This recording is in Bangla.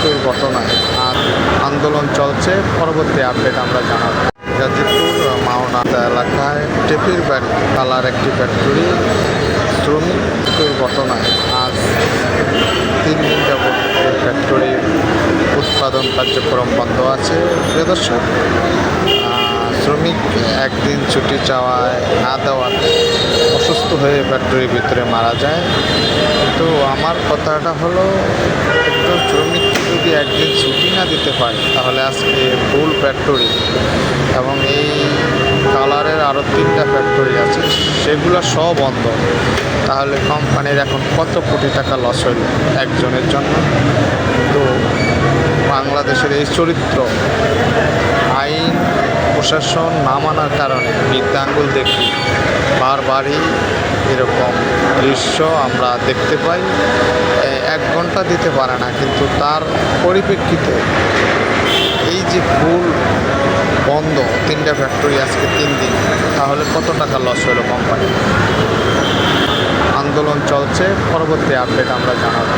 মৃত্যুর ঘটনায় আন্দোলন চলছে। পরবর্তী আপডেট আমরা জানাব। গাজীপুর মাওনা এলাকায় টেপির কালার একটি ফ্যাক্টরি শ্রমিক মৃত্যুর ঘটনায় আজ 3 দিন যাবৎ এই ফ্যাক্টরির উৎপাদন কার্যক্রম বন্ধ আছে। প্রিয় দর্শক, শ্রমিক একদিন ছুটি চাওয়ায় না দেওয়াতে অসুস্থ হয়ে ফ্যাক্টরির ভিতরে মারা যায়। তো আমার কথাটা হলো, একজন শ্রমিক যদি একদিন ছুটি না দিতে পারে তাহলে আজকে ফুল ফ্যাক্টরি এবং এই কালারের আরও 3টা ফ্যাক্টরি আছে, সেগুলো সব বন্ধ। তাহলে কোম্পানির এখন কত কোটি টাকা লস হইল একজনের জন্য। তো বাংলাদেশের এই চরিত্র, আইন প্রশাসন না মানার কারণে বৃদ্ধাঙ্গুল দেখি বারবারই এরকম দৃশ্য আমরা দেখতে পাই। 1 ঘন্টা দিতে পারে না, কিন্তু তার পরিপ্রেক্ষিতে এই যে ফুল বন্ধ 3টা ফ্যাক্টরি আজকে 3 দিন, তাহলে কত টাকা লস হলো কোম্পানি। আন্দোলন চলছে। পরবর্তী আপডেট আমরা জানাবো।